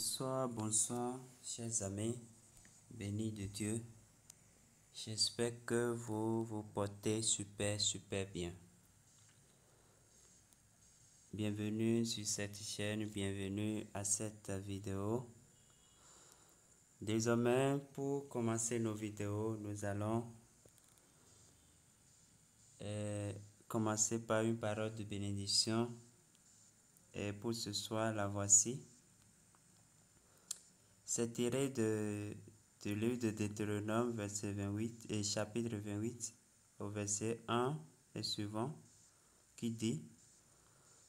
Bonsoir, chers amis, bénis de Dieu. J'espère que vous vous portez super bien. Bienvenue sur cette chaîne, bienvenue à cette vidéo. Désormais, pour commencer nos vidéos, nous allons commencer par une parole de bénédiction. Et pour ce soir, la voici. C'est tiré du livre de Deutéronome, verset 28 et chapitre 28, au verset 1 et suivant, qui dit: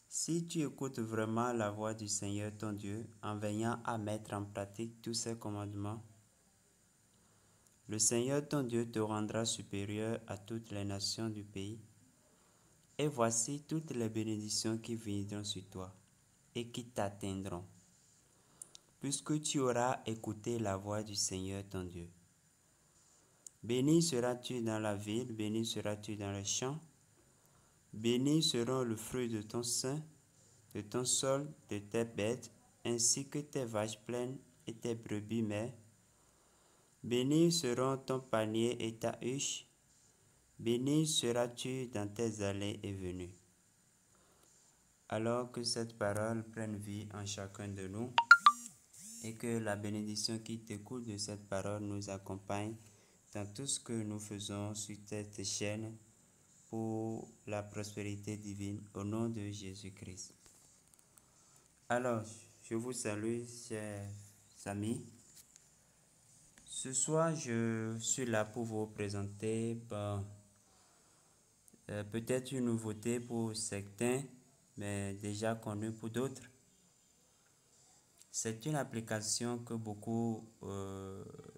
Si tu écoutes vraiment la voix du Seigneur ton Dieu, en veillant à mettre en pratique tous ses commandements, le Seigneur ton Dieu te rendra supérieur à toutes les nations du pays. Et voici toutes les bénédictions qui viendront sur toi et qui t'atteindront, puisque tu auras écouté la voix du Seigneur ton Dieu. Béni seras-tu dans la ville, béni seras-tu dans les champs, béni sera le fruit de ton sein, de ton sol, de tes bêtes, ainsi que tes vaches pleines et tes brebis mères. Béni seront ton panier et ta huche, béni seras-tu dans tes allées et venues. Alors que cette parole prenne vie en chacun de nous et que la bénédiction qui découle de cette parole nous accompagne dans tout ce que nous faisons sur cette chaîne pour la prospérité divine au nom de Jésus-Christ. Alors, je vous salue, chers amis. Ce soir, je suis là pour vous présenter peut-être une nouveauté pour certains, mais déjà connue pour d'autres. C'est une application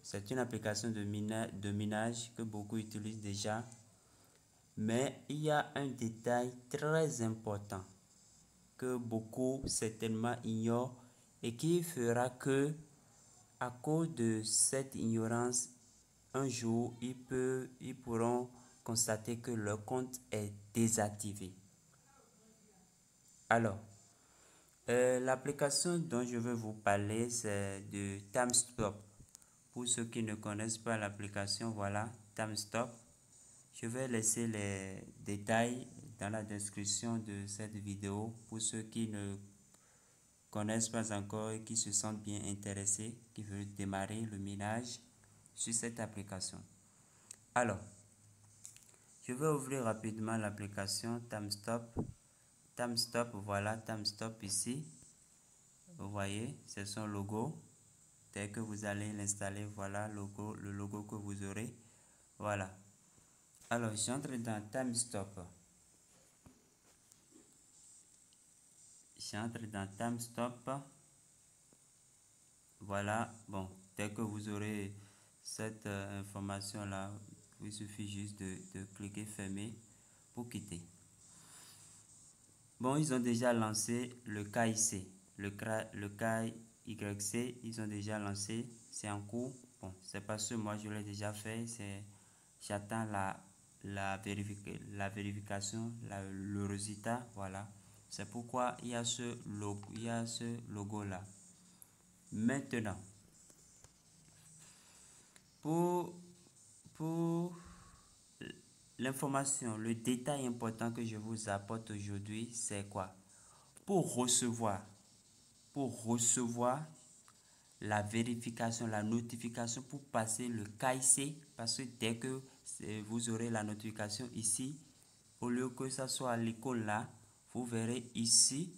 c'est une application de minage que beaucoup utilisent déjà, mais il y a un détail très important que beaucoup certainement ignorent et qui fera que, à cause de cette ignorance, un jour, ils pourront constater que leur compte est désactivé. Alors, l'application dont je veux vous parler, c'est de TimeStop. Pour ceux qui ne connaissent pas l'application, voilà, TimeStop. Je vais laisser les détails dans la description de cette vidéo pour ceux qui ne connaissent pas encore et qui se sentent bien intéressés, qui veulent démarrer le minage sur cette application. Alors, je vais ouvrir rapidement l'application TimeStop. TimeStop, voilà, TimeStop ici. Vous voyez, c'est son logo. Dès que vous allez l'installer, voilà le logo que vous aurez. Voilà. Alors, j'entre dans TimeStop. J'entre dans TimeStop. Voilà. Bon, dès que vous aurez cette information-là, il suffit juste de cliquer fermer pour quitter. Bon, ils ont déjà lancé le KIC, le KYC, ils ont déjà lancé, c'est en cours. Bon, c'est parce que moi je l'ai déjà fait, j'attends la vérification, le résultat, voilà. C'est pourquoi il y a ce logo là. Maintenant, pour l'information, le détail important que je vous apporte aujourd'hui, c'est quoi? Pour recevoir la vérification, la notification pour passer le KIC, parce que dès que vous aurez la notification ici, au lieu que ça soit à l'icône là, vous verrez ici,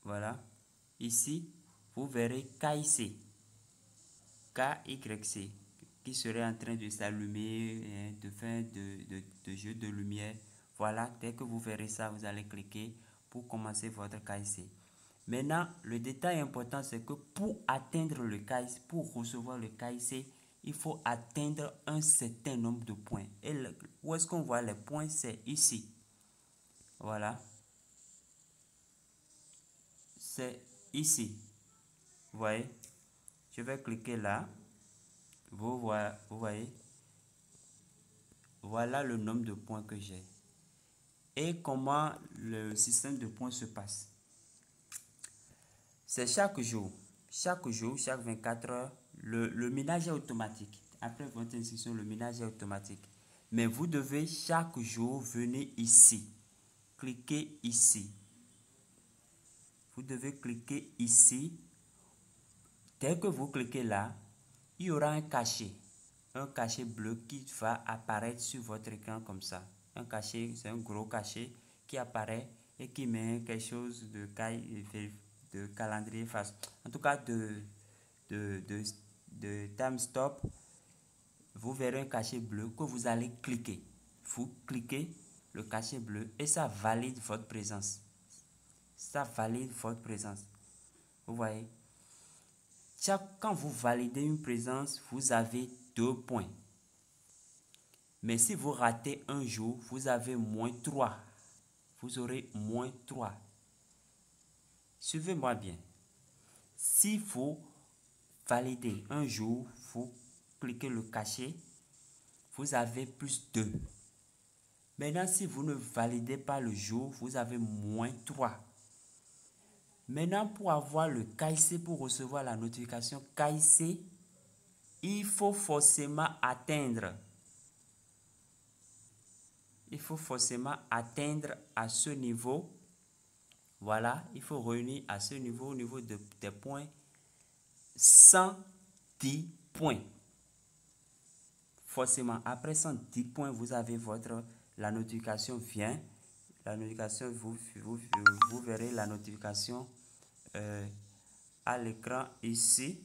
voilà, ici, vous verrez KIC, KYC, qui serait en train de s'allumer, de faire de jeu de lumière. Voilà, dès que vous verrez ça, vous allez cliquer pour commencer votre KIC. Maintenant, le détail important, c'est que pour atteindre le KIC, pour recevoir le KIC, il faut atteindre un certain nombre de points. Et où est-ce qu'on voit les points? C'est ici. Voilà. C'est ici. Vous voyez? Je vais cliquer là. Vous voyez? Voilà le nombre de points que j'ai. Et comment le système de points se passe? C'est chaque jour, chaque 24 heures, le minage est automatique. Après votre inscription, le minage est automatique. Mais vous devez chaque jour venir ici. Cliquez ici. Vous devez cliquer ici. Dès que vous cliquez là, il y aura un cachet bleu qui va apparaître sur votre écran comme ça. Un cachet, c'est un gros cachet qui apparaît et qui met quelque chose de calendrier face. En tout cas, de time stop. Vous verrez un cachet bleu que vous allez cliquer. Vous cliquez le cachet bleu et ça valide votre présence. Ça valide votre présence. Vous voyez? Quand vous validez une présence, vous avez 2 points. Mais si vous ratez un jour, vous avez moins 3. Vous aurez moins 3. Suivez-moi bien. Si vous validez un jour, vous cliquez le cachet, vous avez plus 2. Maintenant, si vous ne validez pas le jour, vous avez moins 3. Maintenant, pour avoir le KIC, pour recevoir la notification KIC, il faut forcément atteindre. Il faut forcément atteindre à ce niveau. Voilà, il faut revenir à ce niveau, au niveau des points, 110 points. Forcément, après 110 points, vous avez la notification vient. La notification, vous verrez la notification à l'écran ici.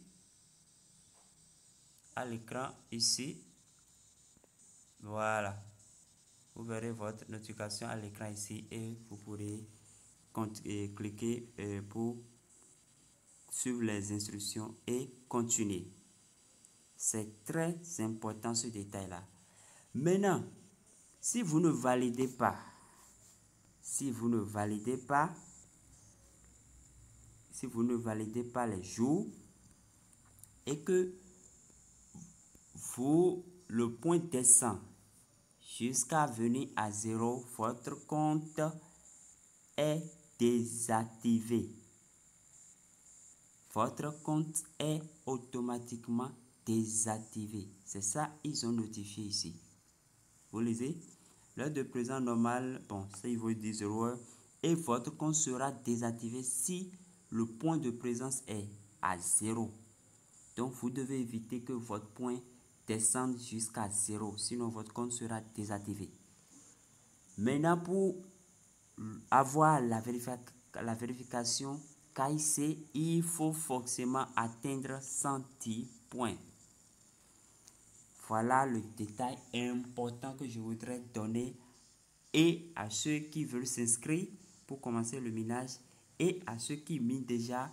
À l'écran ici. Voilà. Vous verrez votre notification à l'écran ici et vous pourrez cliquer pour suivre les instructions et continuer. C'est très important ce détail-là. Maintenant, si vous ne validez pas, si vous ne validez pas les jours et que le point descend jusqu'à venir à 0, votre compte est désactivé. Votre compte est automatiquement désactivé. C'est ça, ils ont notifié ici. Vous lisez? L'heure de présence normale, bon, ça il vous dit 0 heure. Et votre compte sera désactivé si le point de présence est à 0. Donc, vous devez éviter que votre point descende jusqu'à 0. Sinon, votre compte sera désactivé. Maintenant, pour avoir la vérification KIC, il faut forcément atteindre 110 points. Voilà le détail important que je voudrais donner et à ceux qui veulent s'inscrire pour commencer le minage et à ceux qui minent déjà,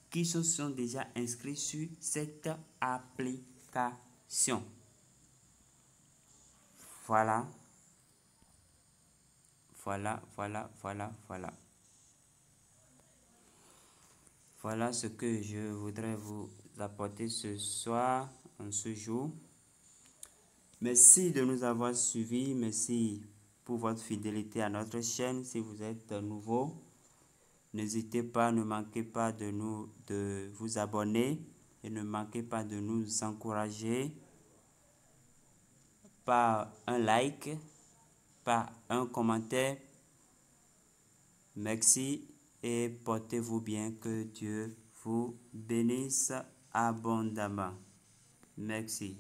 qui se sont déjà inscrits sur cette application. Voilà. Voilà ce que je voudrais vous apporter ce soir, en ce jour. Merci de nous avoir suivis. Merci pour votre fidélité à notre chaîne. Si vous êtes nouveau, n'hésitez pas, ne manquez pas de vous abonner et ne manquez pas de nous encourager par un like, par un commentaire. Merci et portez-vous bien. Que Dieu vous bénisse abondamment. Merci.